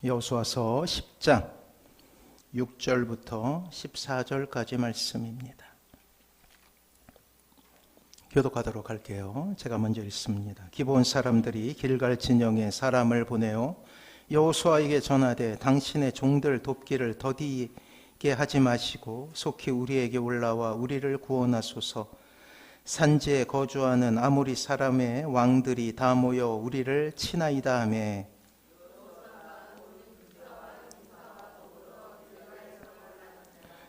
여호수아서 10장 6절부터 14절까지 말씀입니다. 교독하도록 할게요. 제가 먼저 읽습니다. 기브온 사람들이 길갈 진영에 사람을 보내어 여호수아에게 전하되 당신의 종들 돕기를 더디게 하지 마시고 속히 우리에게 올라와 우리를 구원하소서. 산지에 거주하는 아모리 사람의 왕들이 다 모여 우리를 치나이다 하며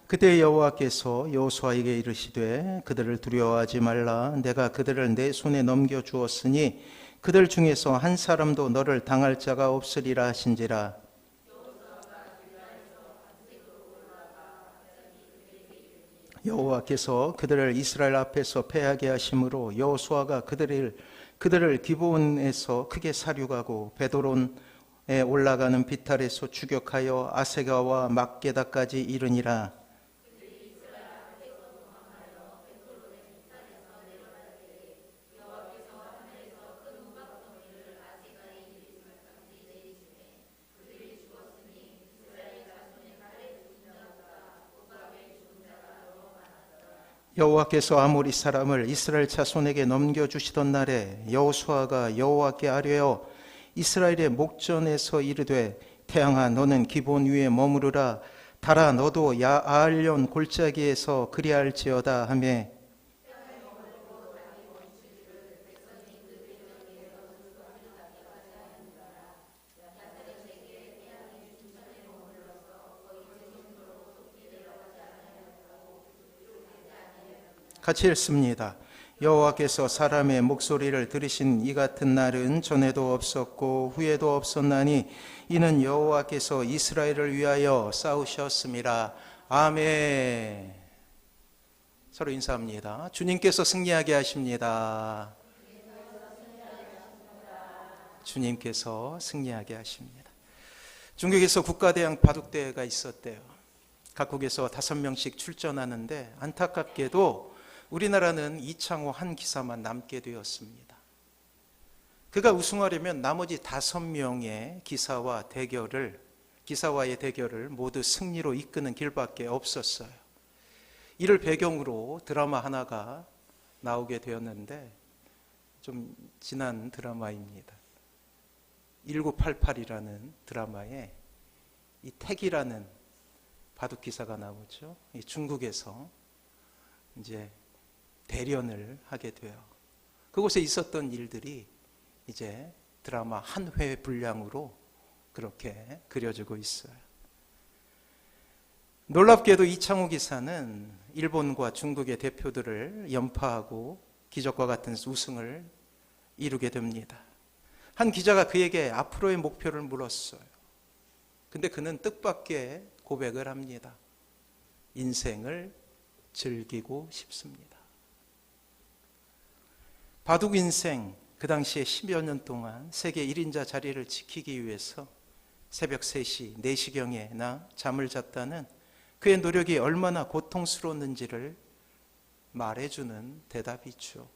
그때 여호와께서 여호수아에게 이르시되 그들을 두려워하지 말라. 내가 그들을 내 손에 넘겨 주었으니 그들 중에서 한 사람도 너를 당할 자가 없으리라 하신지라. 여호와께서 그들을 이스라엘 앞에서 패하게 하심으로 여호수아가 그들을 기브온에서 크게 사륙하고 베도론에 올라가는 비탈에서 추격하여 아세가와 막게다까지 이르니라. 여호와께서 아모리 사람을 이스라엘 자손에게 넘겨주시던 날에 여호수아가 여호와께 아뢰어 이스라엘의 목전에서 이르되 태양아 너는 기브온 위에 머무르라. 달아 너도 아알련 골짜기에서 그리할지어다 하며 같이 읽습니다. 여호와께서 사람의 목소리를 들으신 이 같은 날은 전에도 없었고 후에도 없었나니 이는 여호와께서 이스라엘을 위하여 싸우셨음이라. 아멘. 서로 인사합니다. 주님께서 승리하게 하십니다. 주님께서 승리하게 하십니다. 중국에서 국가대항 바둑대회가 있었대요. 각국에서 5명씩 출전하는데 안타깝게도 우리나라는 이창호 한 기사만 남게 되었습니다. 그가 우승하려면 나머지 5명의 기사와의 대결을 모두 승리로 이끄는 길밖에 없었어요. 이를 배경으로 드라마 하나가 나오게 되었는데 좀 지난 드라마입니다. 1988이라는 드라마에 이 택이라는 바둑 기사가 나오죠. 중국에서 이제 대련을 하게 돼요. 그곳에 있었던 일들이 이제 드라마 한 회 분량으로 그렇게 그려지고 있어요. 놀랍게도 이창호 기사는 일본과 중국의 대표들을 연파하고 기적과 같은 우승을 이루게 됩니다. 한 기자가 그에게 앞으로의 목표를 물었어요. 근데 그는 뜻밖의 고백을 합니다. 인생을 즐기고 싶습니다. 바둑 인생, 그 당시에 10여 년 동안 세계 1인자 자리를 지키기 위해서 새벽 3시, 4시경에나 잠을 잤다는 그의 노력이 얼마나 고통스러웠는지를 말해주는 대답이죠.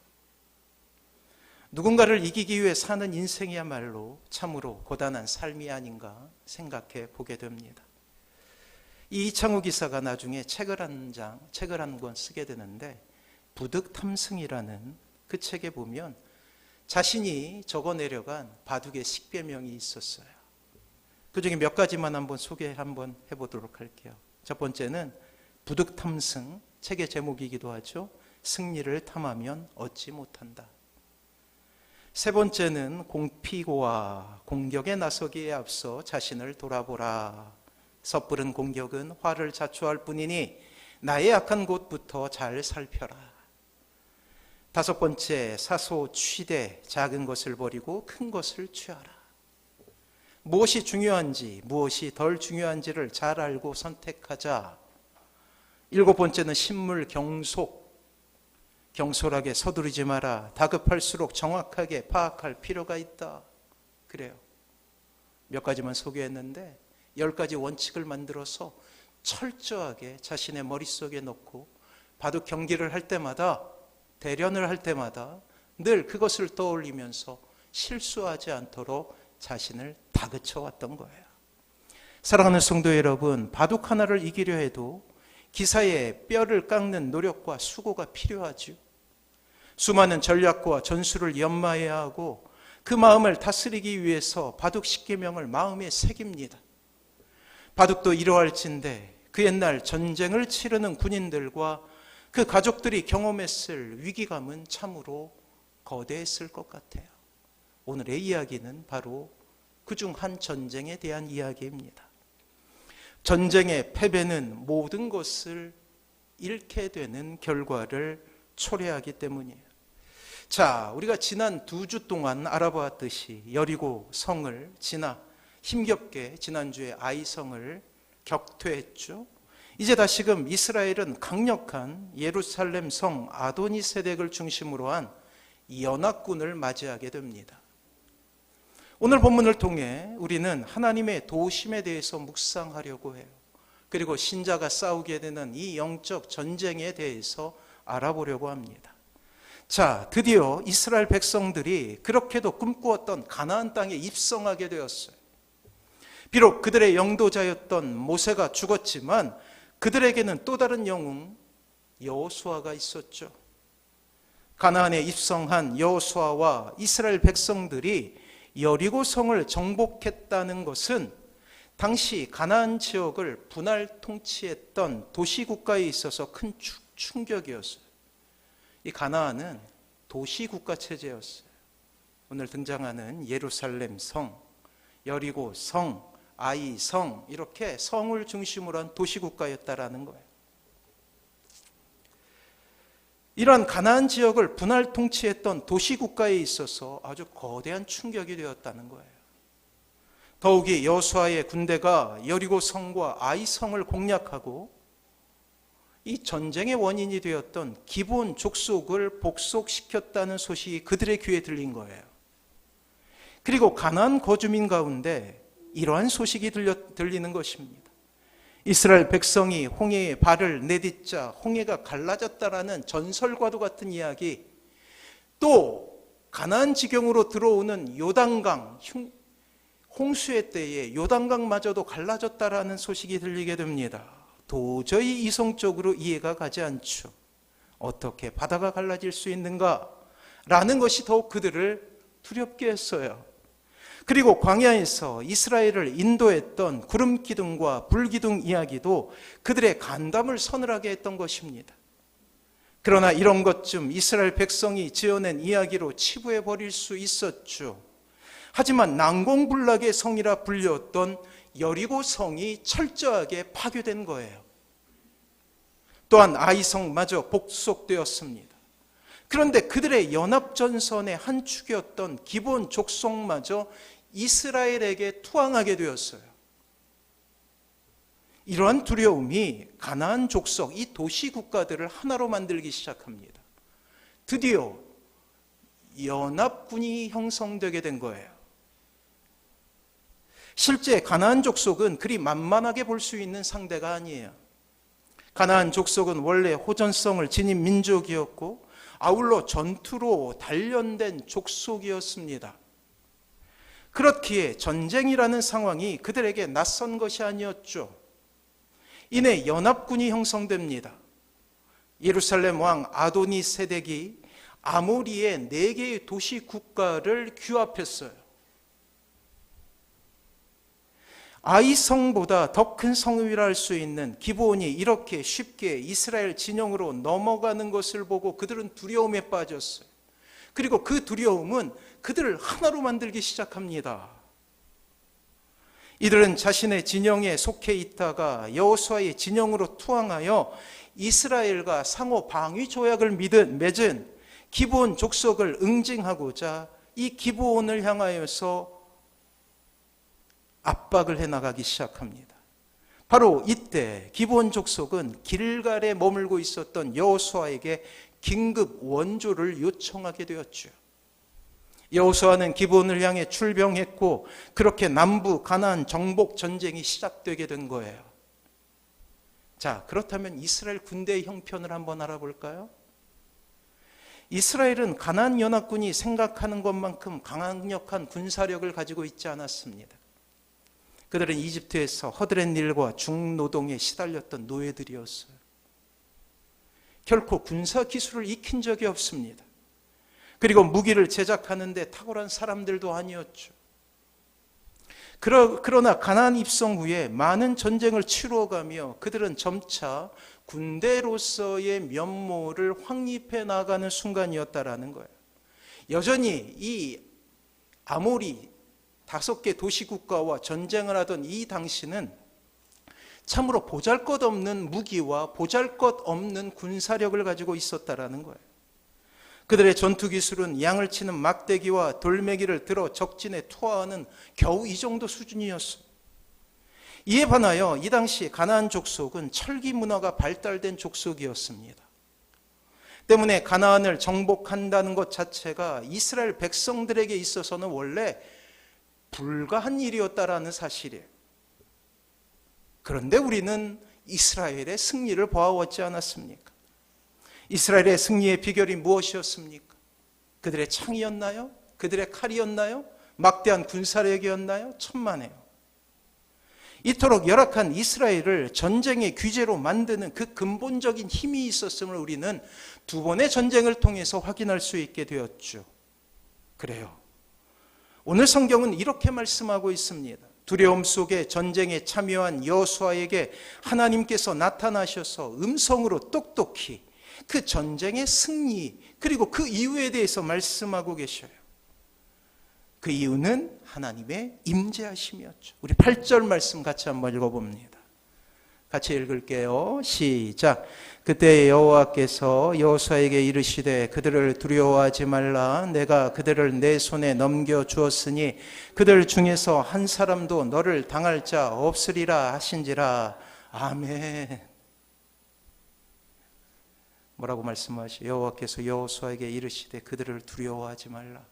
누군가를 이기기 위해 사는 인생이야말로 참으로 고단한 삶이 아닌가 생각해 보게 됩니다. 이 이창호 기사가 나중에 책을 한 권 쓰게 되는데 부득탐승이라는 그 책에 보면 자신이 적어내려간 바둑의 식별명이 있었어요. 그 중에 몇 가지만 소개 해보도록 할게요. 첫 번째는 부득탐승, 책의 제목이기도 하죠. 승리를 탐하면 얻지 못한다. 세 번째는 공피고와 공격에 나서기에 앞서 자신을 돌아보라. 섣부른 공격은 화를 자초할 뿐이니 나의 약한 곳부터 잘 살펴라. 다섯 번째, 사소취대, 작은 것을 버리고 큰 것을 취하라. 무엇이 중요한지 무엇이 덜 중요한지를 잘 알고 선택하자. 일곱 번째는 신물경속, 경솔하게 서두르지 마라. 다급할수록 정확하게 파악할 필요가 있다. 그래요. 몇 가지만 소개했는데 10가지 원칙을 만들어서 철저하게 자신의 머릿속에 넣고 바둑 경기를 할 때마다, 대련을 할 때마다 늘 그것을 떠올리면서 실수하지 않도록 자신을 다그쳐 왔던 거예요. 사랑하는 성도 여러분, 바둑 하나를 이기려 해도 기사의 뼈를 깎는 노력과 수고가 필요하죠. 수많은 전략과 전술을 연마해야 하고 그 마음을 다스리기 위해서 바둑 10계명을 마음에 새깁니다. 바둑도 이러할진대 그 옛날 전쟁을 치르는 군인들과 그 가족들이 경험했을 위기감은 참으로 거대했을 것 같아요. 오늘의 이야기는 바로 그중 한 전쟁에 대한 이야기입니다. 전쟁의 패배는 모든 것을 잃게 되는 결과를 초래하기 때문이에요. 자, 우리가 지난 2주 동안 알아보았듯이 여리고 성을 지나 힘겹게 지난주에 아이성을 격퇴했죠. 이제 다시금 이스라엘은 강력한 예루살렘 성 아도니세덱을 중심으로 한 연합군을 맞이하게 됩니다. 오늘 본문을 통해 우리는 하나님의 도우심에 대해서 묵상하려고 해요. 그리고 신자가 싸우게 되는 이 영적 전쟁에 대해서 알아보려고 합니다. 자, 드디어 이스라엘 백성들이 그렇게도 꿈꾸었던 가나안 땅에 입성하게 되었어요. 비록 그들의 영도자였던 모세가 죽었지만 그들에게는 또 다른 영웅 여호수아가 있었죠. 가나안에 입성한 여호수아와 이스라엘 백성들이 여리고 성을 정복했다는 것은 당시 가나안 지역을 분할 통치했던 도시국가에 있어서 큰 충격이었어요. 이 가나안은 도시국가 체제였어요. 오늘 등장하는 예루살렘 성, 여리고 성, 아이 성, 이렇게 성을 중심으로 한 도시국가였다라는 거예요. 이러한 가나안 지역을 분할 통치했던 도시국가에 있어서 아주 거대한 충격이 되었다는 거예요. 더욱이 여호수아의 군대가 여리고 성과 아이 성을 공략하고 이 전쟁의 원인이 되었던 기브온 족속을 복속시켰다는 소식이 그들의 귀에 들린 거예요. 그리고 가나안 거주민 가운데 이러한 소식이 들리는 것입니다. 이스라엘 백성이 홍해에 발을 내딛자 홍해가 갈라졌다라는 전설과도 같은 이야기, 또 가나안 지경으로 들어오는 요단강 홍수의 때에 요단강마저도 갈라졌다라는 소식이 들리게 됩니다. 도저히 이성적으로 이해가 가지 않죠. 어떻게 바다가 갈라질 수 있는가? 라는 것이 더욱 그들을 두렵게 했어요. 그리고 광야에서 이스라엘을 인도했던 구름기둥과 불기둥 이야기도 그들의 간담을 서늘하게 했던 것입니다. 그러나 이런 것쯤 이스라엘 백성이 지어낸 이야기로 치부해 버릴 수 있었죠. 하지만 난공불락의 성이라 불렸던 여리고 성이 철저하게 파괴된 거예요. 또한 아이성마저 복속되었습니다. 그런데 그들의 연합전선의 한 축이었던 기브온 족속마저 이스라엘에게 투항하게 되었어요. 이러한 두려움이 가나안 족속, 이 도시 국가들을 하나로 만들기 시작합니다. 드디어 연합군이 형성되게 된 거예요. 실제 가나안 족속은 그리 만만하게 볼 수 있는 상대가 아니에요. 가나안 족속은 원래 호전성을 지닌 민족이었고 아울러 전투로 단련된 족속이었습니다. 그렇기에 전쟁이라는 상황이 그들에게 낯선 것이 아니었죠. 이내 연합군이 형성됩니다. 예루살렘 왕 아도니세덱이 아모리의 4개의 도시 국가를 규합했어요. 아이성보다 더 큰 성이라 할 수 있는 기브온이 이렇게 쉽게 이스라엘 진영으로 넘어가는 것을 보고 그들은 두려움에 빠졌어요. 그리고 그 두려움은 그들을 하나로 만들기 시작합니다. 이들은 자신의 진영에 속해 있다가 여호수아의 진영으로 투항하여 이스라엘과 상호 방위 조약을 맺은 기브온 족속을 응징하고자 이 기브온을 향하여서 압박을 해나가기 시작합니다. 바로 이때 기브온 족속은 길갈에 머물고 있었던 여호수아에게 긴급 원조를 요청하게 되었죠. 여호수아는 기브온을 향해 출병했고 그렇게 남부 가나안 정복 전쟁이 시작되게 된 거예요. 자, 그렇다면 이스라엘 군대의 형편을 한번 알아볼까요? 이스라엘은 가나안 연합군이 생각하는 것만큼 강력한 군사력을 가지고 있지 않았습니다. 그들은 이집트에서 허드렛 일과 중노동에 시달렸던 노예들이었어요. 결코 군사 기술을 익힌 적이 없습니다. 그리고 무기를 제작하는데 탁월한 사람들도 아니었죠. 그러나 가나안 입성 후에 많은 전쟁을 치루어가며 그들은 점차 군대로서의 면모를 확립해 나가는 순간이었다라는 거예요. 여전히 이 아모리 5개 도시국가와 전쟁을 하던 이 당시는 참으로 보잘것없는 무기와 보잘것없는 군사력을 가지고 있었다라는 거예요. 그들의 전투 기술은 양을 치는 막대기와 돌멩이를 들어 적진에 투하하는 겨우 이 정도 수준이었어요. 이에 반하여 이 당시 가나안 족속은 철기 문화가 발달된 족속이었습니다. 때문에 가나안을 정복한다는 것 자체가 이스라엘 백성들에게 있어서는 원래 불가한 일이었다라는 사실이에요. 그런데 우리는 이스라엘의 승리를 보아왔지 않았습니까? 이스라엘의 승리의 비결이 무엇이었습니까? 그들의 창이었나요? 그들의 칼이었나요? 막대한 군사력이었나요? 천만에요. 이토록 열악한 이스라엘을 전쟁의 귀재로 만드는 그 근본적인 힘이 있었음을 우리는 2번의 전쟁을 통해서 확인할 수 있게 되었죠. 그래요. 오늘 성경은 이렇게 말씀하고 있습니다. 두려움 속에 전쟁에 참여한 여호수아에게 하나님께서 나타나셔서 음성으로 똑똑히 그 전쟁의 승리 그리고 그 이유에 대해서 말씀하고 계셔요. 그 이유는 하나님의 임재하심이었죠. 우리 8절 말씀 같이 한번 읽어봅니다. 같이 읽을게요. 시작. 그때 여호와께서 여호수아에게 이르시되 그들을 두려워하지 말라. 내가 그들을 내 손에 넘겨주었으니 그들 중에서 한 사람도 너를 당할 자 없으리라 하신지라. 아멘. 뭐라고 말씀하시죠? 여호와께서 여호수아에게 이르시되 그들을 두려워하지 말라.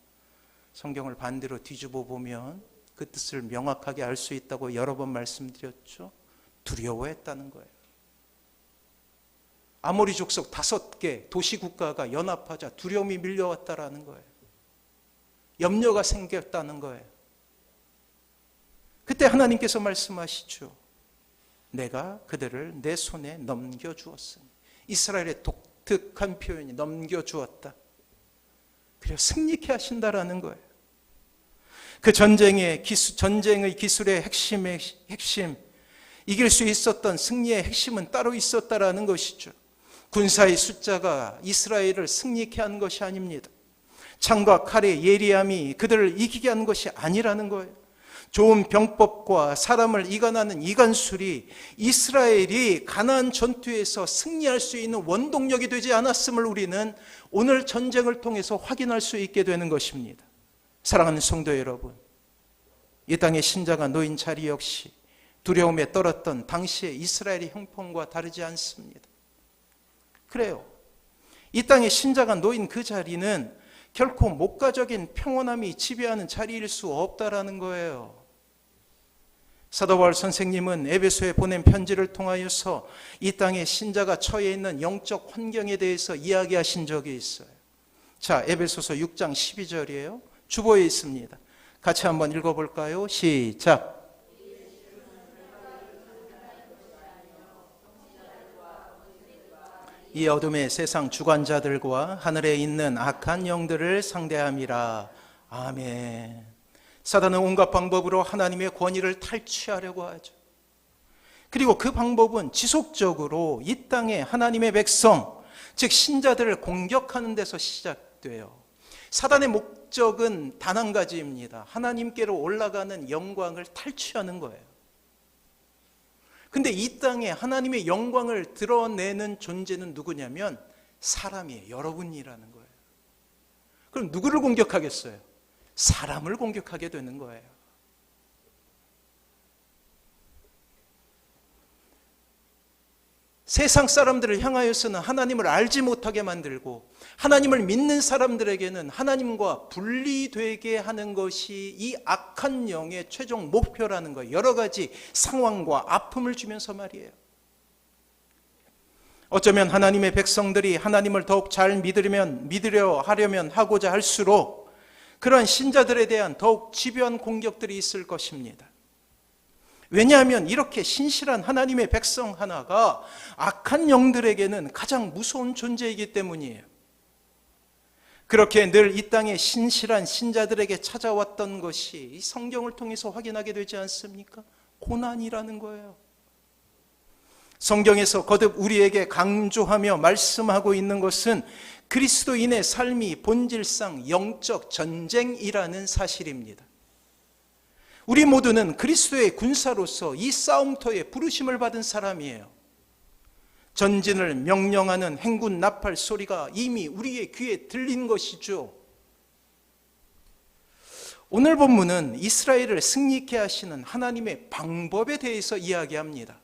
성경을 반대로 뒤집어 보면 그 뜻을 명확하게 알 수 있다고 여러 번 말씀드렸죠. 두려워했다는 거예요. 아모리 족속 5개 도시국가가 연합하자 두려움이 밀려왔다라는 거예요. 염려가 생겼다는 거예요. 그때 하나님께서 말씀하시죠. 내가 그들을 내 손에 넘겨주었으니. 이스라엘의 독특한 표현이 넘겨주었다. 그래서 승리케 하신다라는 거예요. 그 전쟁의 기술의 핵심, 이길 수 있었던 승리의 핵심은 따로 있었다라는 것이죠. 군사의 숫자가 이스라엘을 승리케 한 것이 아닙니다. 창과 칼의 예리함이 그들을 이기게 한 것이 아니라는 거예요. 좋은 병법과 사람을 이간하는 이간술이 이스라엘이 가나안 전투에서 승리할 수 있는 원동력이 되지 않았음을 우리는 오늘 전쟁을 통해서 확인할 수 있게 되는 것입니다. 사랑하는 성도 여러분, 이 땅의 신자가 놓인 자리 역시 두려움에 떨었던 당시의 이스라엘의 형편과 다르지 않습니다. 그래요. 이 땅의 신자가 놓인 그 자리는 결코 목가적인 평온함이 지배하는 자리일 수 없다라는 거예요. 사도 바울 선생님은 에베소에 보낸 편지를 통하여서 이 땅의 신자가 처해 있는 영적 환경에 대해서 이야기하신 적이 있어요. 자, 에베소서 6장 12절이에요. 주보에 있습니다. 같이 한번 읽어볼까요? 시작. 이 어둠의 세상 주관자들과 하늘에 있는 악한 영들을 상대함이라. 아멘. 사단은 온갖 방법으로 하나님의 권위를 탈취하려고 하죠. 그리고 그 방법은 지속적으로 이 땅에 하나님의 백성, 즉 신자들을 공격하는 데서 시작돼요. 사단의 목적은 단 한 가지입니다. 하나님께로 올라가는 영광을 탈취하는 거예요. 근데 이 땅에 하나님의 영광을 드러내는 존재는 누구냐면 사람이에요. 여러분이라는 거예요. 그럼 누구를 공격하겠어요? 사람을 공격하게 되는 거예요. 세상 사람들을 향하여서는 하나님을 알지 못하게 만들고 하나님을 믿는 사람들에게는 하나님과 분리되게 하는 것이 이 악한 영의 최종 목표라는 거예요. 여러 가지 상황과 아픔을 주면서 말이에요. 어쩌면 하나님의 백성들이 하나님을 더욱 잘 믿으려 하려면 하고자 할수록 그러한 신자들에 대한 더욱 집요한 공격들이 있을 것입니다. 왜냐하면 이렇게 신실한 하나님의 백성 하나가 악한 영들에게는 가장 무서운 존재이기 때문이에요. 그렇게 늘 이 땅에 신실한 신자들에게 찾아왔던 것이 이 성경을 통해서 확인하게 되지 않습니까? 고난이라는 거예요. 성경에서 거듭 우리에게 강조하며 말씀하고 있는 것은 그리스도인의 삶이 본질상 영적 전쟁이라는 사실입니다. 우리 모두는 그리스도의 군사로서 이 싸움터에 부르심을 받은 사람이에요. 전진을 명령하는 행군 나팔 소리가 이미 우리의 귀에 들린 것이죠. 오늘 본문은 이스라엘을 승리케 하시는 하나님의 방법에 대해서 이야기합니다.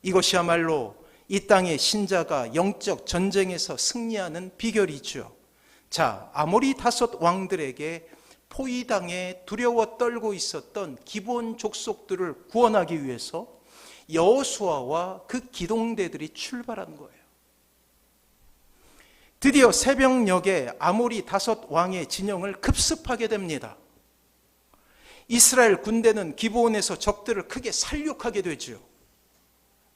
이것이야말로 이 땅의 신자가 영적 전쟁에서 승리하는 비결이죠. 자, 아모리 다섯 왕들에게 포위당해 두려워 떨고 있었던 기브온 족속들을 구원하기 위해서 여호수아와 그 기동대들이 출발한 거예요. 드디어 새벽녘에 아모리 다섯 왕의 진영을 급습하게 됩니다. 이스라엘 군대는 기브온에서 적들을 크게 살육하게 되죠.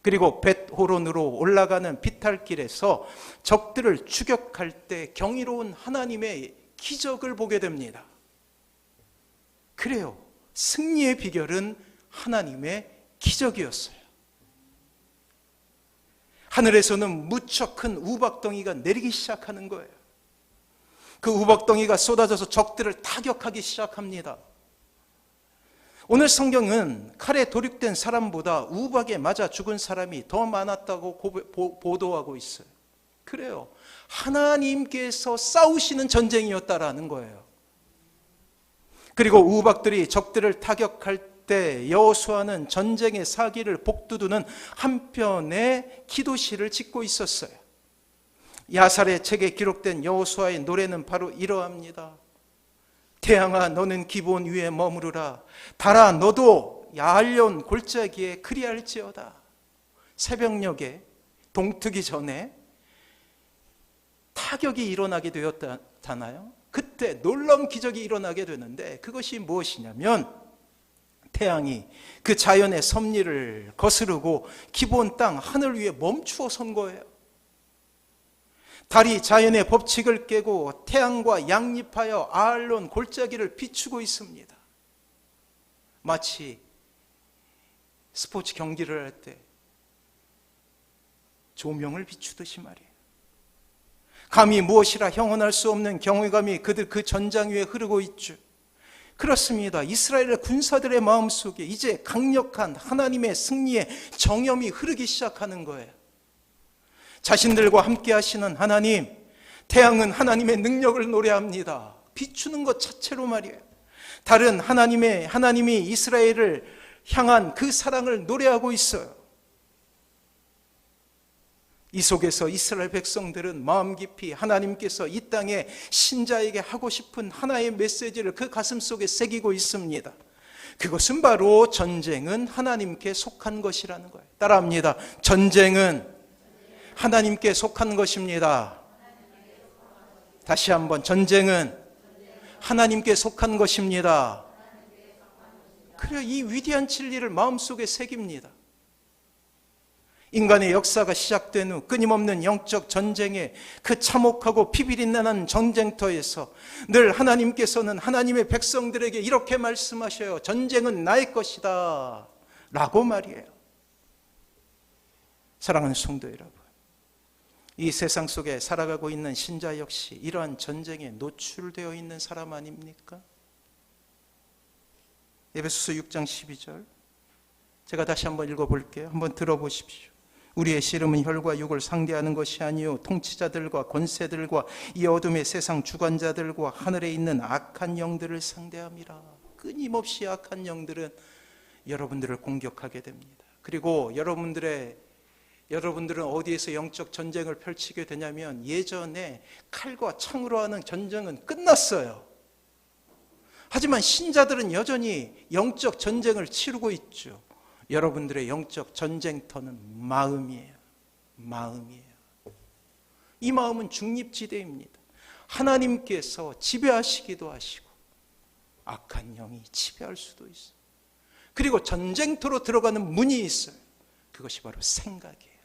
그리고 벳호론으로 올라가는 비탈길에서 적들을 추격할 때 경이로운 하나님의 기적을 보게 됩니다. 그래요. 승리의 비결은 하나님의 기적이었어요. 하늘에서는 무척 큰 우박덩이가 내리기 시작하는 거예요. 그 우박덩이가 쏟아져서 적들을 타격하기 시작합니다. 오늘 성경은 칼에 도륙된 사람보다 우박에 맞아 죽은 사람이 더 많았다고 보도하고 있어요. 그래요. 하나님께서 싸우시는 전쟁이었다라는 거예요. 그리고 우박들이 적들을 타격할 때 여호수아는 전쟁의 사기를 복두두는 한편의 기도시를 짓고 있었어요. 야살의 책에 기록된 여호수아의 노래는 바로 이러합니다. 태양아 너는 기브온 위에 머무르라. 달아 너도 야알론 골짜기에 그리할지어다. 새벽녘에 동트기 전에 타격이 일어나게 되었잖아요. 그때 놀라운 기적이 일어나게 되는데 그것이 무엇이냐면 태양이 그 자연의 섭리를 거스르고 기브온 땅 하늘 위에 멈추어 선 거예요. 달이 자연의 법칙을 깨고 태양과 양립하여 아알론 골짜기를 비추고 있습니다. 마치 스포츠 경기를 할 때 조명을 비추듯이 말이에요. 감히 무엇이라 형언할 수 없는 경외감이 그들 그 전장 위에 흐르고 있죠. 그렇습니다. 이스라엘 군사들의 마음속에 이제 강력한 하나님의 승리의 정염이 흐르기 시작하는 거예요. 자신들과 함께 하시는 하나님, 태양은 하나님의 능력을 노래합니다. 비추는 것 자체로 말이에요. 달은 하나님이 이스라엘을 향한 그 사랑을 노래하고 있어요. 이 속에서 이스라엘 백성들은 마음 깊이 하나님께서 이 땅에 신자에게 하고 싶은 하나의 메시지를 그 가슴 속에 새기고 있습니다. 그것은 바로 전쟁은 하나님께 속한 것이라는 거예요. 따라합니다. 전쟁은 하나님께 속한 것입니다. 다시 한번, 전쟁은 하나님께 속한 것입니다. 그래야 이 위대한 진리를 마음속에 새깁니다. 인간의 역사가 시작된 후 끊임없는 영적 전쟁의 그 참혹하고 피비린내는 전쟁터에서 늘 하나님께서는 하나님의 백성들에게 이렇게 말씀하셔요. 전쟁은 나의 것이다 라고 말이에요. 사랑하는 성도 여러분, 이 세상 속에 살아가고 있는 신자 역시 이러한 전쟁에 노출되어 있는 사람 아닙니까? 에베소서 6장 12절 제가 다시 한번 읽어볼게요. 한번 들어보십시오. 우리의 씨름은 혈과 육을 상대하는 것이 아니요 통치자들과 권세들과 이 어둠의 세상 주관자들과 하늘에 있는 악한 영들을 상대함이라. 끊임없이 악한 영들은 여러분들을 공격하게 됩니다. 그리고 여러분들은 어디에서 영적 전쟁을 펼치게 되냐면 예전에 칼과 창으로 하는 전쟁은 끝났어요. 하지만 신자들은 여전히 영적 전쟁을 치르고 있죠. 여러분들의 영적 전쟁터는 마음이에요. 이 마음은 중립지대입니다. 하나님께서 지배하시기도 하시고 악한 영이 지배할 수도 있어요. 그리고 전쟁터로 들어가는 문이 있어요. 그것이 바로 생각이에요.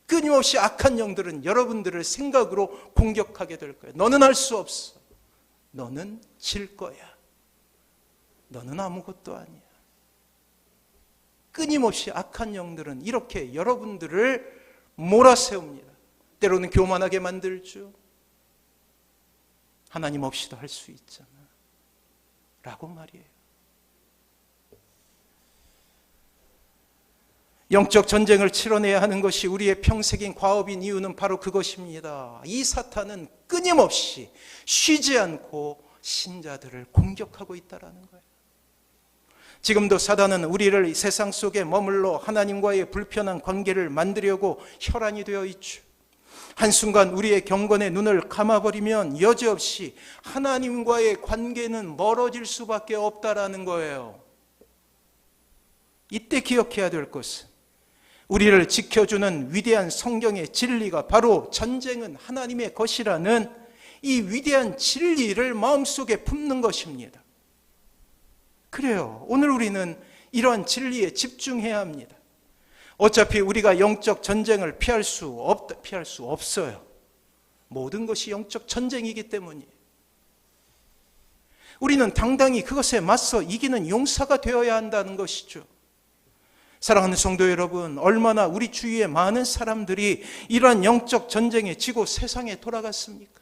끊임없이 악한 영들은 여러분들을 생각으로 공격하게 될 거예요. 너는 할 수 없어. 너는 질 거야. 너는 아무것도 아니야. 끊임없이 악한 영들은 이렇게 여러분들을 몰아세웁니다. 때로는 교만하게 만들죠. 하나님 없이도 할 수 있잖아 라고 말이에요. 영적 전쟁을 치러내야 하는 것이 우리의 평생인 과업인 이유는 바로 그것입니다. 이 사탄은 끊임없이 쉬지 않고 신자들을 공격하고 있다는 거예요. 지금도 사단은 우리를 세상 속에 머물러 하나님과의 불편한 관계를 만들려고 혈안이 되어 있죠. 한순간 우리의 경건의 눈을 감아버리면 여지없이 하나님과의 관계는 멀어질 수밖에 없다라는 거예요. 이때 기억해야 될 것은 우리를 지켜주는 위대한 성경의 진리가 바로 전쟁은 하나님의 것이라는 이 위대한 진리를 마음속에 품는 것입니다. 그래요. 오늘 우리는 이러한 진리에 집중해야 합니다. 어차피 우리가 영적 전쟁을 피할 수 없어요. 모든 것이 영적 전쟁이기 때문이에요. 우리는 당당히 그것에 맞서 이기는 용사가 되어야 한다는 것이죠. 사랑하는 성도 여러분, 얼마나 우리 주위에 많은 사람들이 이러한 영적 전쟁에 지고 세상에 돌아갔습니까?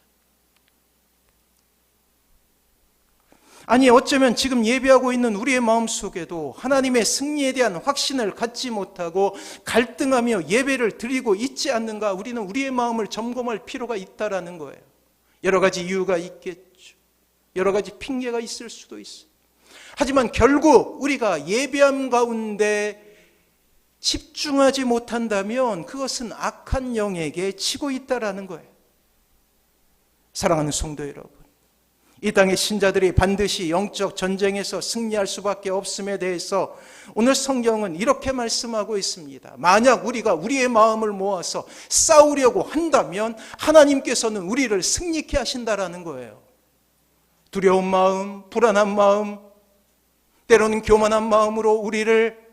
아니, 어쩌면 지금 예배하고 있는 우리의 마음속에도 하나님의 승리에 대한 확신을 갖지 못하고 갈등하며 예배를 드리고 있지 않는가? 우리는 우리의 마음을 점검할 필요가 있다라는 거예요. 여러 가지 이유가 있겠죠. 여러 가지 핑계가 있을 수도 있어요. 하지만 결국 우리가 예배함 가운데 집중하지 못한다면 그것은 악한 영에게 지고 있다라는 거예요. 사랑하는 성도 여러분, 이 땅의 신자들이 반드시 영적 전쟁에서 승리할 수밖에 없음에 대해서 오늘 성경은 이렇게 말씀하고 있습니다. 만약 우리가 우리의 마음을 모아서 싸우려고 한다면 하나님께서는 우리를 승리케 하신다라는 거예요. 두려운 마음, 불안한 마음, 때로는 교만한 마음으로 우리를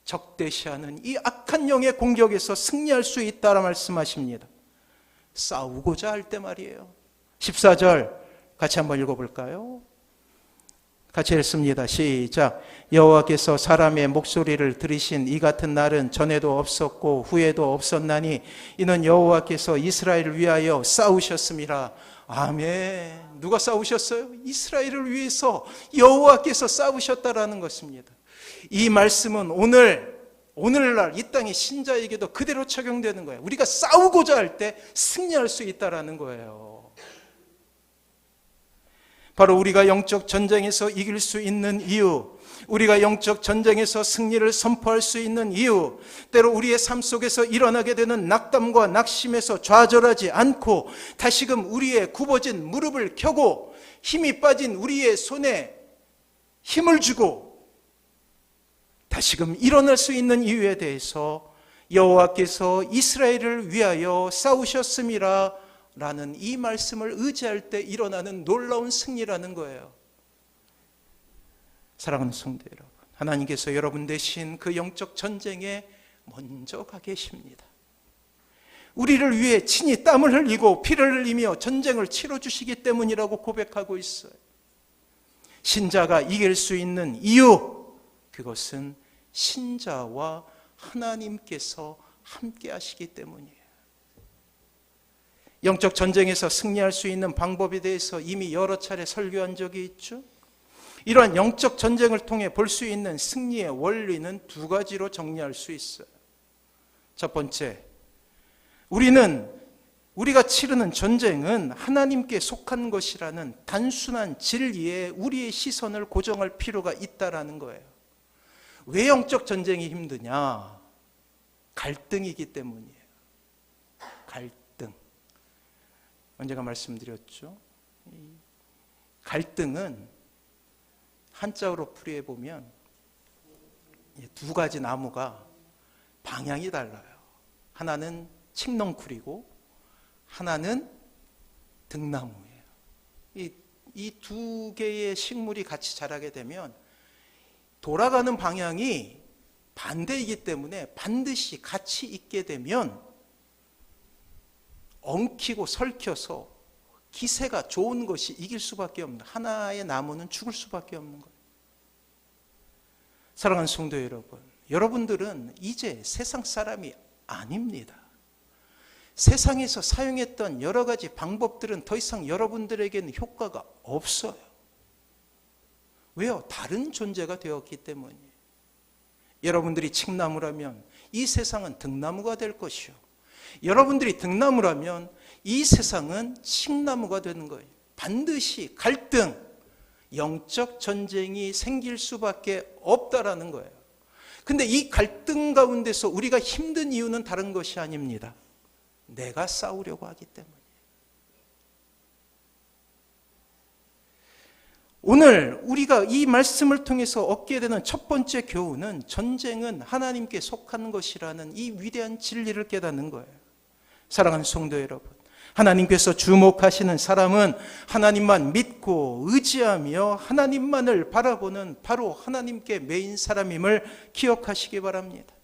적대시하는 이 악한 영의 공격에서 승리할 수 있다라 말씀하십니다. 싸우고자 할 때 말이에요. 14절 같이 한번 읽어볼까요? 같이 읽습니다. 시작. 여호와께서 사람의 목소리를 들으신 이 같은 날은 전에도 없었고 후에도 없었나니 이는 여호와께서 이스라엘을 위하여 싸우셨음이라. 아멘. 누가 싸우셨어요? 이스라엘을 위해서 여호와께서 싸우셨다라는 것입니다. 이 말씀은 오늘날 이 땅의 신자에게도 그대로 적용되는 거예요. 우리가 싸우고자 할 때 승리할 수 있다라는 거예요. 바로 우리가 영적 전쟁에서 이길 수 있는 이유, 우리가 영적 전쟁에서 승리를 선포할 수 있는 이유, 때로 우리의 삶 속에서 일어나게 되는 낙담과 낙심에서 좌절하지 않고 다시금 우리의 굽어진 무릎을 켜고 힘이 빠진 우리의 손에 힘을 주고 다시금 일어날 수 있는 이유에 대해서 여호와께서 이스라엘을 위하여 싸우셨음이라 라는 이 말씀을 의지할 때 일어나는 놀라운 승리라는 거예요. 사랑하는 성도 여러분, 하나님께서 여러분 대신 그 영적 전쟁에 먼저 가 계십니다. 우리를 위해 친히 땀을 흘리고 피를 흘리며 전쟁을 치러주시기 때문이라고 고백하고 있어요. 신자가 이길 수 있는 이유, 그것은 신자와 하나님께서 함께 하시기 때문이에요. 영적 전쟁에서 승리할 수 있는 방법에 대해서 이미 여러 차례 설교한 적이 있죠. 이러한 영적 전쟁을 통해 볼 수 있는 승리의 원리는 두 가지로 정리할 수 있어요. 첫 번째, 우리가 치르는 전쟁은 하나님께 속한 것이라는 단순한 진리에 우리의 시선을 고정할 필요가 있다라는 거예요. 왜 영적 전쟁이 힘드냐? 갈등이기 때문이에요. 갈등. 언제가 말씀드렸죠? 갈등은 한자어로 풀이해 보면 두 가지 나무가 방향이 달라요. 하나는 칡넝쿨이고 하나는 등나무예요. 이 두 개의 식물이 같이 자라게 되면 돌아가는 방향이 반대이기 때문에 반드시 같이 있게 되면 엉키고 설켜서 기세가 좋은 것이 이길 수밖에 없는, 하나의 나무는 죽을 수밖에 없는 거예요. 사랑하는 성도 여러분, 여러분들은 이제 세상 사람이 아닙니다. 세상에서 사용했던 여러 가지 방법들은 더 이상 여러분들에게는 효과가 없어요. 왜요? 다른 존재가 되었기 때문이에요. 여러분들이 칡나무라면 이 세상은 등나무가 될 것이요, 여러분들이 등나무라면 이 세상은 칡나무가 되는 거예요. 반드시 갈등, 영적 전쟁이 생길 수밖에 없다라는 거예요. 근데 이 갈등 가운데서 우리가 힘든 이유는 다른 것이 아닙니다. 내가 싸우려고 하기 때문이에요. 오늘 우리가 이 말씀을 통해서 얻게 되는 첫 번째 교훈은, 전쟁은 하나님께 속한 것이라는 이 위대한 진리를 깨닫는 거예요. 사랑하는 성도 여러분, 하나님께서 주목하시는 사람은 하나님만 믿고 의지하며 하나님만을 바라보는 바로 하나님께 매인 사람임을 기억하시기 바랍니다.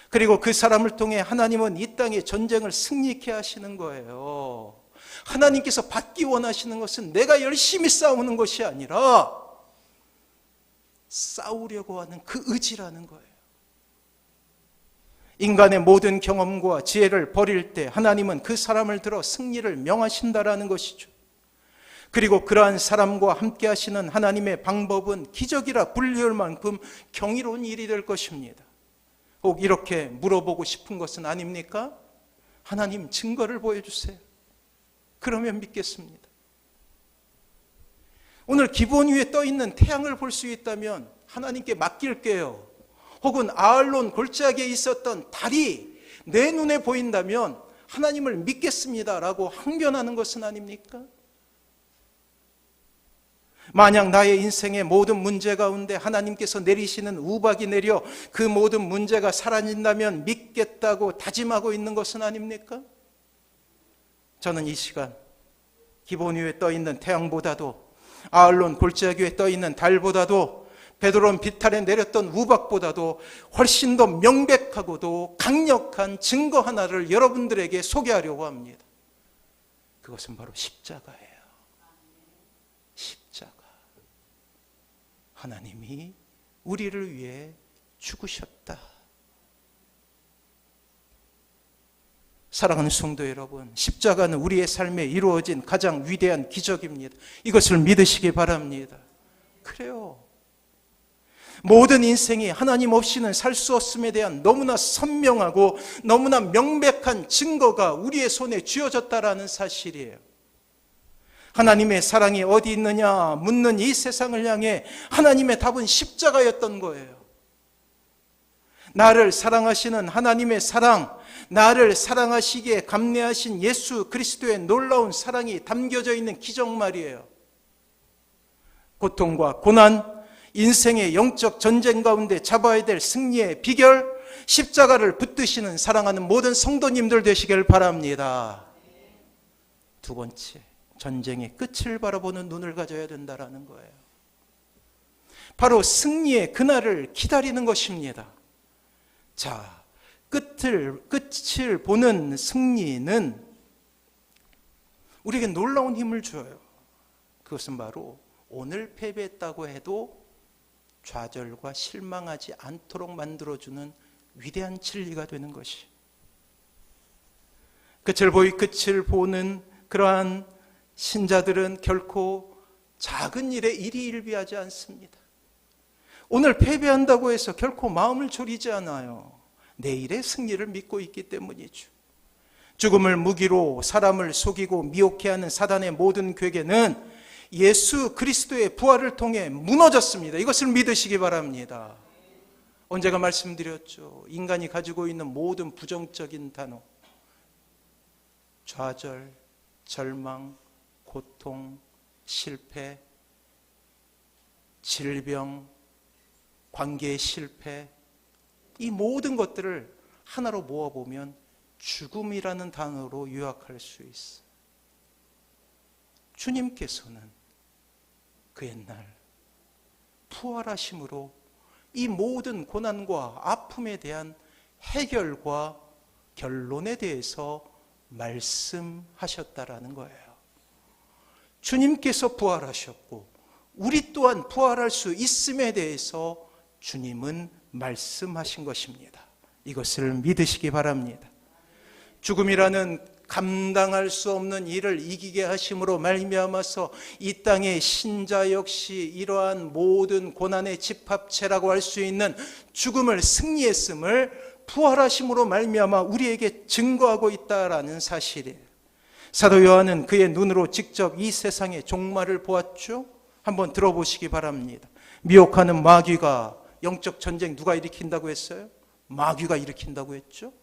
그리고 그 사람을 통해 하나님은 이 땅의 전쟁을 승리케 하시는 거예요. 하나님께서 받기 원하시는 것은 내가 열심히 싸우는 것이 아니라 싸우려고 하는 그 의지라는 거예요. 인간의 모든 경험과 지혜를 버릴 때 하나님은 그 사람을 들어 승리를 명하신다라는 것이죠. 그리고 그러한 사람과 함께 하시는 하나님의 방법은 기적이라 불리울 만큼 경이로운 일이 될 것입니다. 꼭 이렇게 물어보고 싶은 것은 아닙니까? 하나님, 증거를 보여주세요. 그러면 믿겠습니다. 오늘 기본 위에 떠 있는 태양을 볼 수 있다면 하나님께 맡길게요. 혹은 아알론 골짜기에 있었던 달이 내 눈에 보인다면 하나님을 믿겠습니다라고 항변하는 것은 아닙니까? 만약 나의 인생의 모든 문제 가운데 하나님께서 내리시는 우박이 내려 그 모든 문제가 사라진다면 믿겠다고 다짐하고 있는 것은 아닙니까? 저는 이 시간 기본 위에 떠 있는 태양보다도, 아알론 골짜기 위에 떠 있는 달보다도, 베드로는 비탈에 내렸던 우박보다도 훨씬 더 명백하고도 강력한 증거 하나를 여러분들에게 소개하려고 합니다. 그것은 바로 십자가예요. 십자가. 하나님이 우리를 위해 죽으셨다. 사랑하는 성도 여러분, 십자가는 우리의 삶에 이루어진 가장 위대한 기적입니다. 이것을 믿으시기 바랍니다. 그래요. 모든 인생이 하나님 없이는 살 수 없음에 대한 너무나 선명하고 너무나 명백한 증거가 우리의 손에 쥐어졌다라는 사실이에요. 하나님의 사랑이 어디 있느냐 묻는 이 세상을 향해 하나님의 답은 십자가였던 거예요. 나를 사랑하시는 하나님의 사랑, 나를 사랑하시기에 감내하신 예수 그리스도의 놀라운 사랑이 담겨져 있는 기적 말이에요. 고통과 고난, 인생의 영적 전쟁 가운데 잡아야 될 승리의 비결, 십자가를 붙드시는 사랑하는 모든 성도님들 되시길 바랍니다. 두 번째, 전쟁의 끝을 바라보는 눈을 가져야 된다는 거예요. 바로 승리의 그날을 기다리는 것입니다. 자, 끝을 보는 승리는 우리에게 놀라운 힘을 줘요. 그것은 바로 오늘 패배했다고 해도 좌절과 실망하지 않도록 만들어주는 위대한 진리가 되는 것이, 끝을 보는 그러한 신자들은 결코 작은 일에 일희일비하지 않습니다. 오늘 패배한다고 해서 결코 마음을 졸이지 않아요. 내일의 승리를 믿고 있기 때문이죠. 죽음을 무기로 사람을 속이고 미혹해 하는 사단의 모든 괴계는 예수 그리스도의 부활을 통해 무너졌습니다. 이것을 믿으시기 바랍니다. 언제가 말씀드렸죠. 인간이 가지고 있는 모든 부정적인 단어, 좌절, 절망, 고통, 실패, 질병, 관계의 실패, 이 모든 것들을 하나로 모아보면 죽음이라는 단어로 요약할 수 있어요. 주님께서는 그 옛날 부활하심으로 이 모든 고난과 아픔에 대한 해결과 결론에 대해서 말씀하셨다라는 거예요. 주님께서 부활하셨고 우리 또한 부활할 수 있음에 대해서 주님은 말씀하신 것입니다. 이것을 믿으시기 바랍니다. 죽음이라는 감당할 수 없는 일을 이기게 하심으로 말미암아서 이 땅의 신자 역시 이러한 모든 고난의 집합체라고 할 수 있는 죽음을 승리했음을 부활하심으로 말미암아 우리에게 증거하고 있다라는 사실이에요. 사도 요한은 그의 눈으로 직접 이 세상의 종말을 보았죠. 한번 들어보시기 바랍니다. 미혹하는 마귀가, 영적 전쟁 누가 일으킨다고 했어요? 마귀가 일으킨다고 했죠.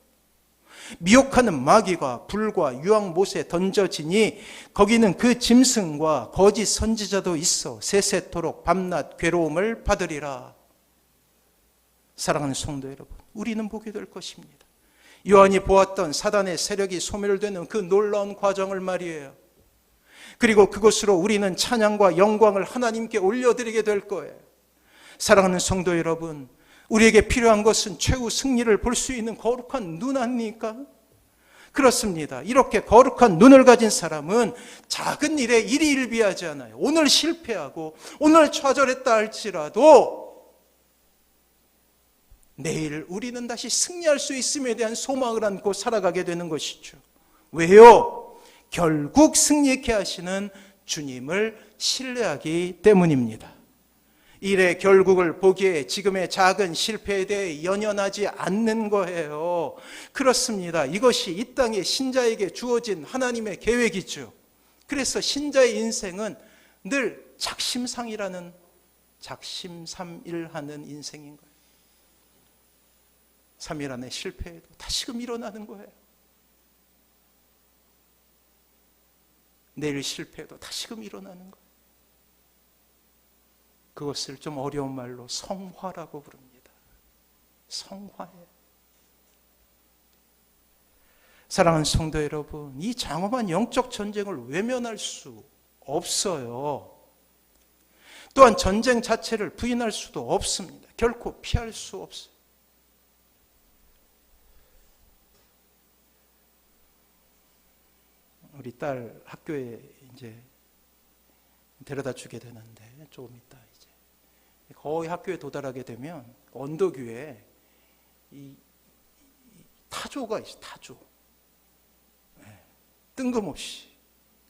미혹하는 마귀가 불과 유황못에 던져지니 거기는 그 짐승과 거짓 선지자도 있어 세세토록 밤낮 괴로움을 받으리라. 사랑하는 성도 여러분, 우리는 보게 될 것입니다. 요한이 보았던 사단의 세력이 소멸되는 그 놀라운 과정을 말이에요. 그리고 그것으로 우리는 찬양과 영광을 하나님께 올려드리게 될 거예요. 사랑하는 성도 여러분, 우리에게 필요한 것은 최후 승리를 볼 수 있는 거룩한 눈 아닙니까? 그렇습니다. 이렇게 거룩한 눈을 가진 사람은 작은 일에 일희일비하지 않아요. 오늘 실패하고 오늘 좌절했다 할지라도 내일 우리는 다시 승리할 수 있음에 대한 소망을 안고 살아가게 되는 것이죠. 왜요? 결국 승리케 하시는 주님을 신뢰하기 때문입니다. 일의 결국을 보기에 지금의 작은 실패에 대해 연연하지 않는 거예요. 그렇습니다. 이것이 이 땅의 신자에게 주어진 하나님의 계획이죠. 그래서 신자의 인생은 늘 작심삼일하는 인생인 거예요. 3일 안에 실패해도 다시금 일어나는 거예요. 내일 실패해도 다시금 일어나는 거예요. 그것을 좀 어려운 말로 성화라고 부릅니다. 성화예요. 사랑하는 성도 여러분, 이 장엄한 영적 전쟁을 외면할 수 없어요. 또한 전쟁 자체를 부인할 수도 없습니다. 결코 피할 수 없어요. 우리 딸 학교에 이제 데려다 주게 되는데 조금 있다 이제 거의 학교에 도달하게 되면 언덕 위에 이 타조가 있어요. 타조. 네. 뜬금없이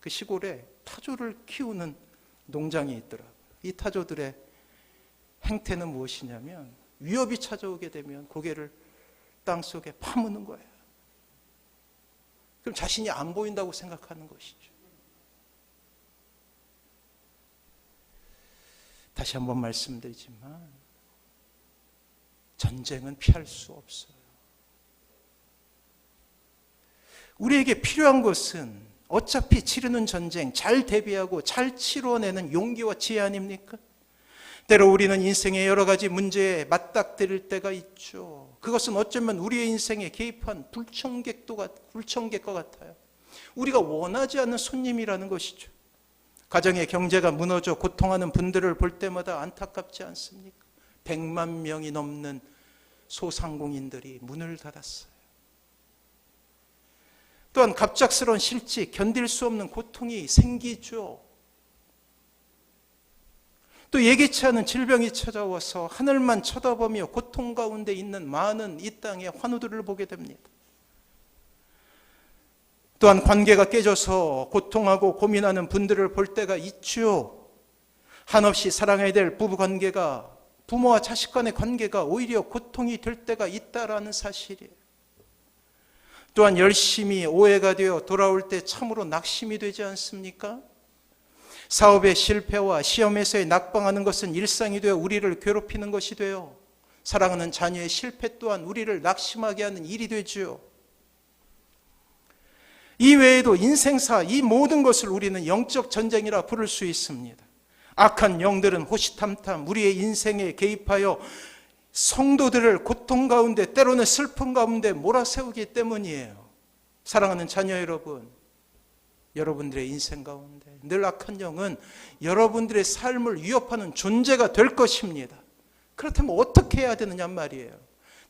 그 시골에 타조를 키우는 농장이 있더라고요. 이 타조들의 행태는 무엇이냐면 위협이 찾아오게 되면 고개를 땅속에 파묻는 거예요. 그럼 자신이 안 보인다고 생각하는 것이죠. 다시 한번 말씀드리지만 전쟁은 피할 수 없어요. 우리에게 필요한 것은 어차피 치르는 전쟁 잘 대비하고 잘 치러내는 용기와 지혜 아닙니까? 때로 우리는 인생의 여러 가지 문제에 맞닥뜨릴 때가 있죠. 그것은 어쩌면 우리의 인생에 개입한 불청객과 같아요. 우리가 원하지 않는 손님이라는 것이죠. 가정의 경제가 무너져 고통하는 분들을 볼 때마다 안타깝지 않습니까? 100만 명이 넘는 소상공인들이 문을 닫았어요. 또한 갑작스러운 실직, 견딜 수 없는 고통이 생기죠. 또 예기치 않은 질병이 찾아와서 하늘만 쳐다보며 고통 가운데 있는 많은 이 땅의 환우들을 보게 됩니다. 또한 관계가 깨져서 고통하고 고민하는 분들을 볼 때가 있죠. 한없이 사랑해야 될 부부관계가, 부모와 자식 간의 관계가 오히려 고통이 될 때가 있다라는 사실이에요. 또한 열심히 오해가 되어 돌아올 때 참으로 낙심이 되지 않습니까? 사업의 실패와 시험에서의 낙방하는 것은 일상이 되어 우리를 괴롭히는 것이 되어 사랑하는 자녀의 실패 또한 우리를 낙심하게 하는 일이 되지요. 이 외에도 인생사 이 모든 것을 우리는 영적 전쟁이라 부를 수 있습니다. 악한 영들은 호시탐탐 우리의 인생에 개입하여 성도들을 고통 가운데 때로는 슬픔 가운데 몰아세우기 때문이에요. 사랑하는 자녀 여러분, 여러분들의 인생 가운데 늘 악한 영은 여러분들의 삶을 위협하는 존재가 될 것입니다. 그렇다면 어떻게 어떻게 해야 되느냐 말이에요.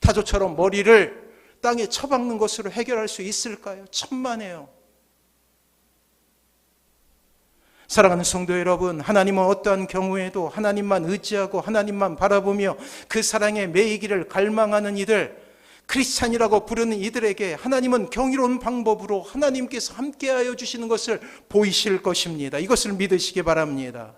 타조처럼 머리를 땅에 쳐박는 것으로 해결할 수 있을까요? 천만에요. 사랑하는 성도 여러분, 하나님은 어떠한 경우에도 하나님만 의지하고 하나님만 바라보며 그 사랑에 매이기를 갈망하는 이들, 크리스찬이라고 부르는 이들에게 하나님은 경이로운 방법으로 하나님께서 함께하여 주시는 것을 보이실 것입니다. 이것을 믿으시기 바랍니다.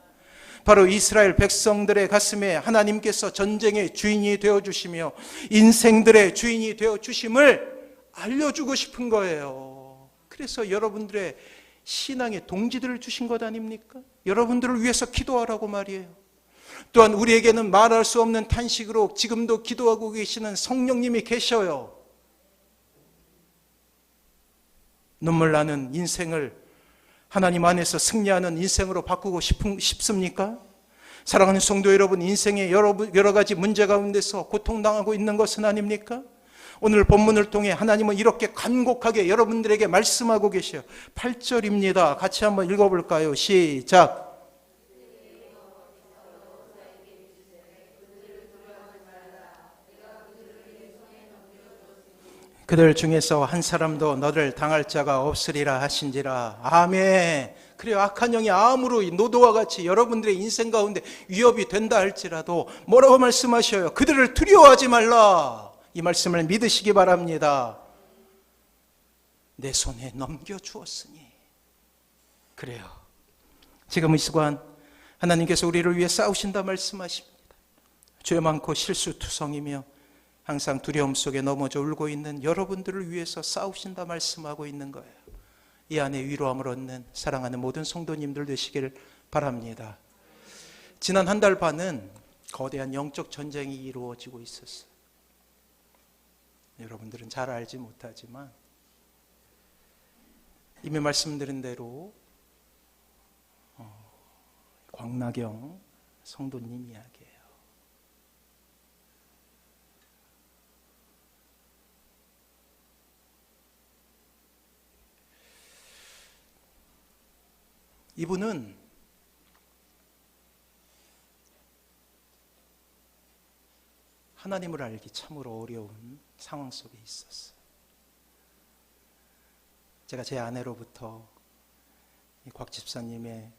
바로 이스라엘 백성들의 가슴에 하나님께서 전쟁의 주인이 되어주시며 인생들의 주인이 되어주심을 알려주고 싶은 거예요. 그래서 여러분들의 신앙의 동지들을 주신 것 아닙니까? 여러분들을 위해서 기도하라고 말이에요. 또한 우리에게는 말할 수 없는 탄식으로 지금도 기도하고 계시는 성령님이 계셔요. 눈물 나는 인생을 하나님 안에서 승리하는 인생으로 바꾸고 싶습니까? 사랑하는 성도 여러분, 인생의 여러 가지 문제 가운데서 고통당하고 있는 것은 아닙니까? 오늘 본문을 통해 하나님은 이렇게 간곡하게 여러분들에게 말씀하고 계셔요. 8절입니다. 같이 한번 읽어볼까요? 시작. 그들 중에서 한 사람도 너를 당할 자가 없으리라 하신지라. 아멘. 그래요. 악한 영이 아무로 노도와 같이 여러분들의 인생 가운데 위협이 된다 할지라도 뭐라고 말씀하셔요? 그들을 두려워하지 말라. 이 말씀을 믿으시기 바랍니다. 내 손에 넘겨주었으니. 그래요. 지금 이 시간 하나님께서 우리를 위해 싸우신다 말씀하십니다. 죄 많고 실수투성이며 항상 두려움 속에 넘어져 울고 있는 여러분들을 위해서 싸우신다 말씀하고 있는 거예요. 이 안에 위로함을 얻는 사랑하는 모든 성도님들 되시길 바랍니다. 지난 한 달 반은 거대한 영적 전쟁이 이루어지고 있었어요. 여러분들은 잘 알지 못하지만 이미 말씀드린 대로 광나경 성도님 이야기예요. 이분은 하나님을 알기 참으로 어려운 상황 속에 있었어요. 제가 제 아내로부터 곽 집사님의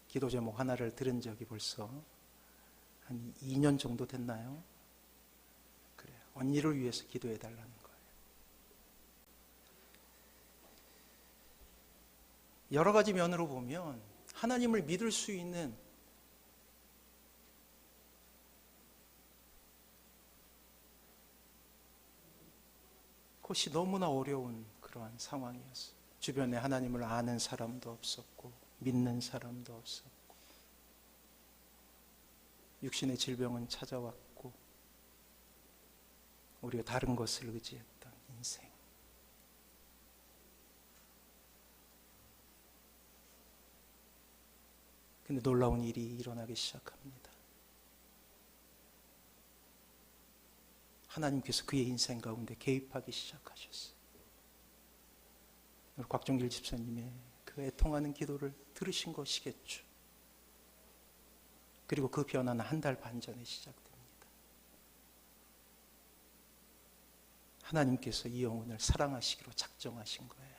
기도 제목 하나를 들은 적이 벌써 한 2년 정도 됐나요? 그래요. 언니를 위해서 기도해 달라는 거예요. 여러 가지 면으로 보면 하나님을 믿을 수 있는 곳이 너무나 어려운 그러한 상황이었어요. 주변에 하나님을 아는 사람도 없었고 믿는 사람도 없었고 육신의 질병은 찾아왔고 우리가 다른 것을 의지했던 인생. 근데 놀라운 일이 일어나기 시작합니다. 하나님께서 그의 인생 가운데 개입하기 시작하셨어요. 우리 곽종길 집사님의 그 애통하는 기도를 들으신 것이겠죠. 그리고 그 변화는 한 달 반 전에 시작됩니다. 하나님께서 이 영혼을 사랑하시기로 작정하신 거예요.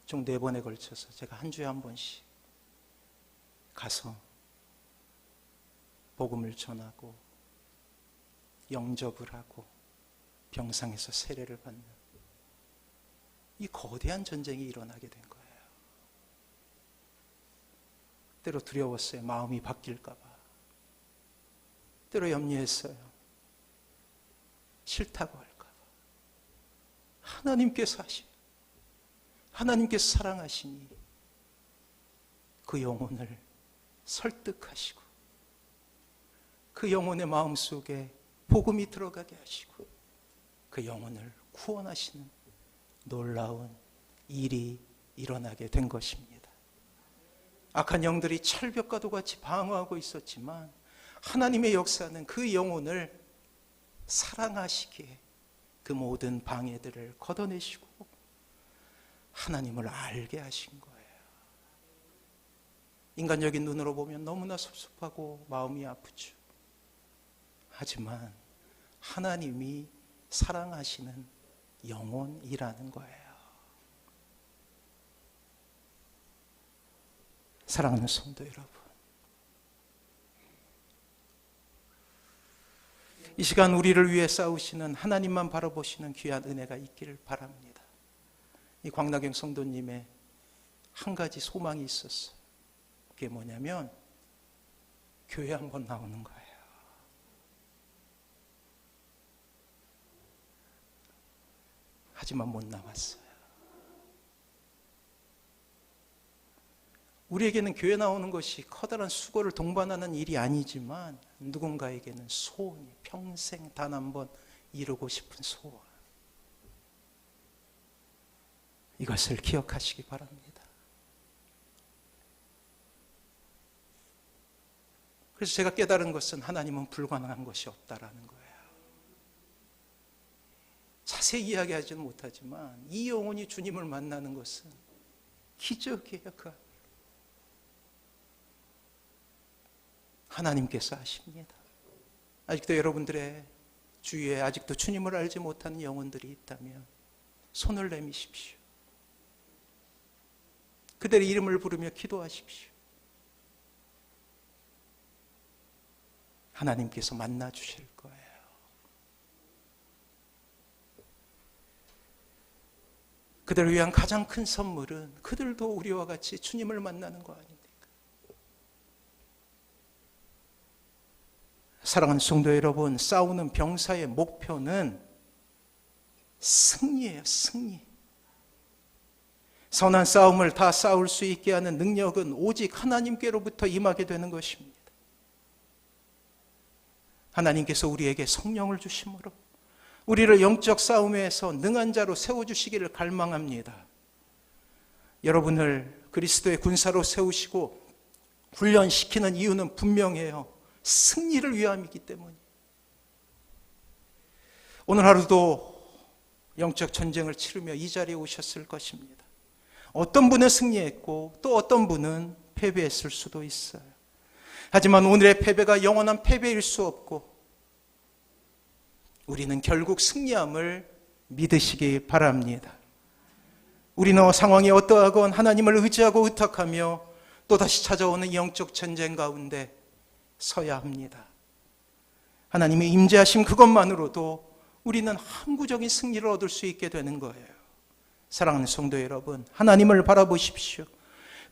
총 4번에 걸쳐서 제가 한 주에 한 번씩 가서 복음을 전하고 영접을 하고 병상에서 세례를 받는 이 거대한 전쟁이 일어나게 된 거예요. 때로 두려웠어요. 마음이 바뀔까 봐. 때로 염려했어요. 싫다고 할까 봐. 하나님께서 하나님께서 사랑하시니 그 영혼을 설득하시고 그 영혼의 마음속에 복음이 들어가게 하시고 그 영혼을 구원하시는 놀라운 일이 일어나게 된 것입니다. 악한 영들이 철벽과도 같이 방어하고 있었지만 하나님의 역사는 그 영혼을 사랑하시기에 그 모든 방해들을 걷어내시고 하나님을 알게 하신 거예요. 인간적인 눈으로 보면 너무나 섭섭하고 마음이 아프죠. 하지만 하나님이 사랑하시는 영혼이라는 거예요. 사랑하는 성도 여러분, 이 시간 우리를 위해 싸우시는 하나님만 바라보시는 귀한 은혜가 있기를 바랍니다. 이 광나경 성도님의 한 가지 소망이 있었어요. 그게 뭐냐면 교회 한번 나오는 거예요. 하지만 못 나왔어요. 우리에게는 교회 나오는 것이 커다란 수고를 동반하는 일이 아니지만 누군가에게는 소원이, 평생 단 한 번 이루고 싶은 소원, 이것을 기억하시기 바랍니다. 그래서 제가 깨달은 것은 하나님은 불가능한 것이 없다라는 거예요. 자세히 이야기하지는 못하지만 이 영혼이 주님을 만나는 것은 기적이에요. 그 하나님께서 하십니다. 아직도 여러분들의 주위에 아직도 주님을 알지 못하는 영혼들이 있다면 손을 내미십시오. 그들의 이름을 부르며 기도하십시오. 하나님께서 만나 주실 거예요. 그들을 위한 가장 큰 선물은 그들도 우리와 같이 주님을 만나는 거 아닙니까? 사랑하는 성도 여러분, 싸우는 병사의 목표는 승리예요. 승리. 선한 싸움을 다 싸울 수 있게 하는 능력은 오직 하나님께로부터 임하게 되는 것입니다. 하나님께서 우리에게 성령을 주심으로 우리를 영적 싸움에서 능한 자로 세워주시기를 갈망합니다. 여러분을 그리스도의 군사로 세우시고 훈련시키는 이유는 분명해요. 승리를 위함이기 때문이에요. 오늘 하루도 영적 전쟁을 치르며 이 자리에 오셨을 것입니다. 어떤 분은 승리했고 또 어떤 분은 패배했을 수도 있어요. 하지만 오늘의 패배가 영원한 패배일 수 없고 우리는 결국 승리함을 믿으시기 바랍니다. 우리는 상황이 어떠하건 하나님을 의지하고 의탁하며 또다시 찾아오는 영적 전쟁 가운데 서야 합니다. 하나님의 임재하심 그것만으로도 우리는 항구적인 승리를 얻을 수 있게 되는 거예요. 사랑하는 성도 여러분, 하나님을 바라보십시오.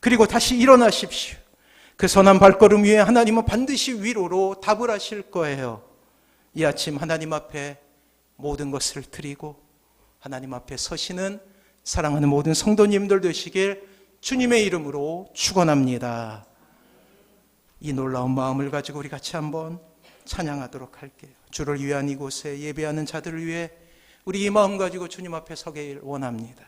그리고 다시 일어나십시오. 그 선한 발걸음 위에 하나님은 반드시 위로로 답을 하실 거예요. 이 아침 하나님 앞에 모든 것을 드리고 하나님 앞에 서시는 사랑하는 모든 성도님들 되시길 주님의 이름으로 축원합니다. 이 놀라운 마음을 가지고 우리 같이 한번 찬양하도록 할게요. 주를 위한 이곳에 예배하는 자들을 위해 우리 이 마음 가지고 주님 앞에 서길 원합니다.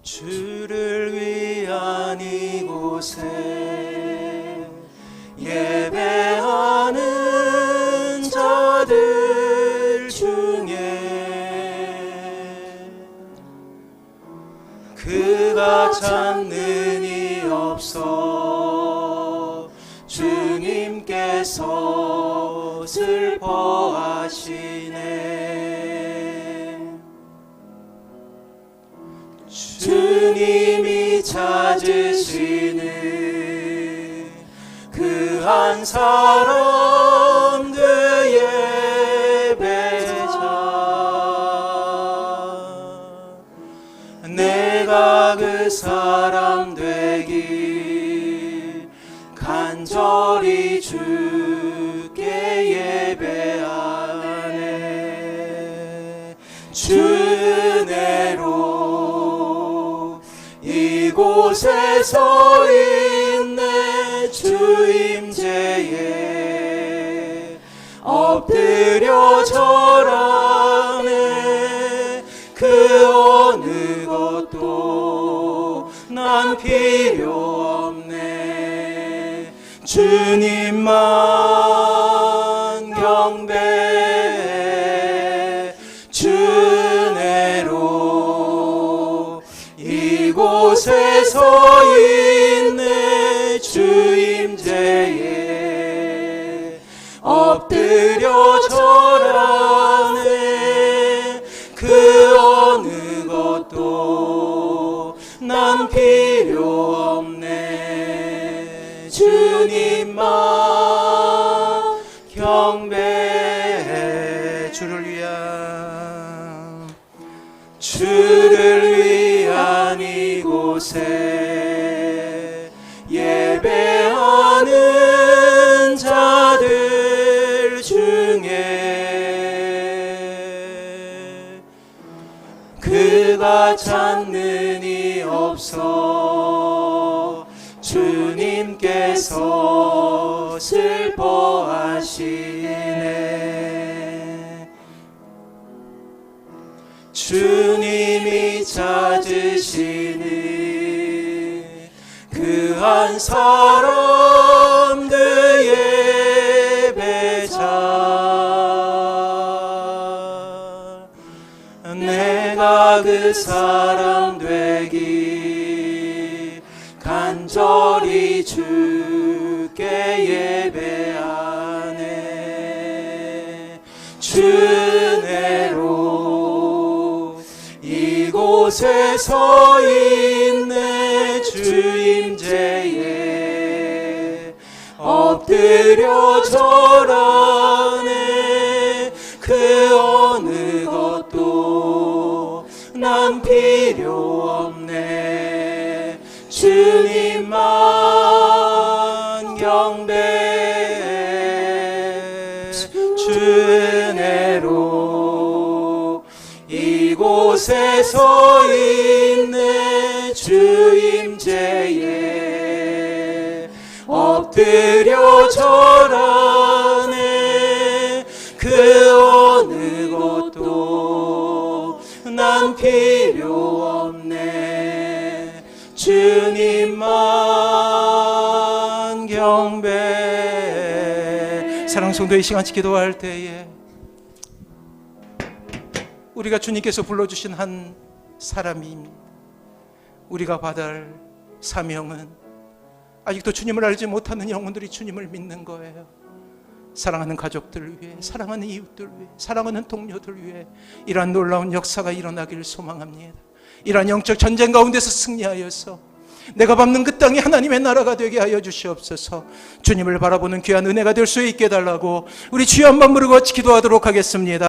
주를 위한 이곳에 예배하는 자들 중에 그가 찾는 이 없어 주님께서 슬퍼하시네. 주님이 찾으시는 그 한 사람들 예배자, 내가 그 사람 되길 간절히 주께 예배하네. 주 은혜로 이곳에 서 있네. 주 임재에 엎드려 절하네. 그 어느 것도 난 필요 없네. 주님만 경배해. 주내로 이곳에 서 있네. 주 임재에 엎드려 절하네. 그 어느 것도 난 필요 없네. 주님만 경배해. 주를 위한 이곳에 예배하는 자들 중에 그가 찾는 이 없어. 주님께서 슬퍼하시네. 주님이 찾으시는 그 한 사람들 예배자. 내가 그 사람 되기 간절히 주께 예배하네. 주내로 이곳에 서 있네. 주 임재에 엎드려 절하네. 그 어느 것도 난 필요 없네. 주님만 경배해. 주내로 이곳에 서 있네. 주 임재에 엎드려 절하네. 그 어느 것도 난 필요 없네. 주님만 경배해. 사랑하는 성도, 이 시간 기도할 때에 우리가 주님께서 불러주신 한 사람입니다. 우리가 받을 사명은 아직도 주님을 알지 못하는 영혼들이 주님을 믿는 거예요. 사랑하는 가족들을 위해, 사랑하는 이웃들 위해, 사랑하는 동료들 위해 이러한 놀라운 역사가 일어나기를 소망합니다. 이러한 영적 전쟁 가운데서 승리하여서 내가 밟는 그 땅이 하나님의 나라가 되게 하여 주시옵소서. 주님을 바라보는 귀한 은혜가 될 수 있게 해달라고 우리 주여 한번 부르고 기도하도록 하겠습니다.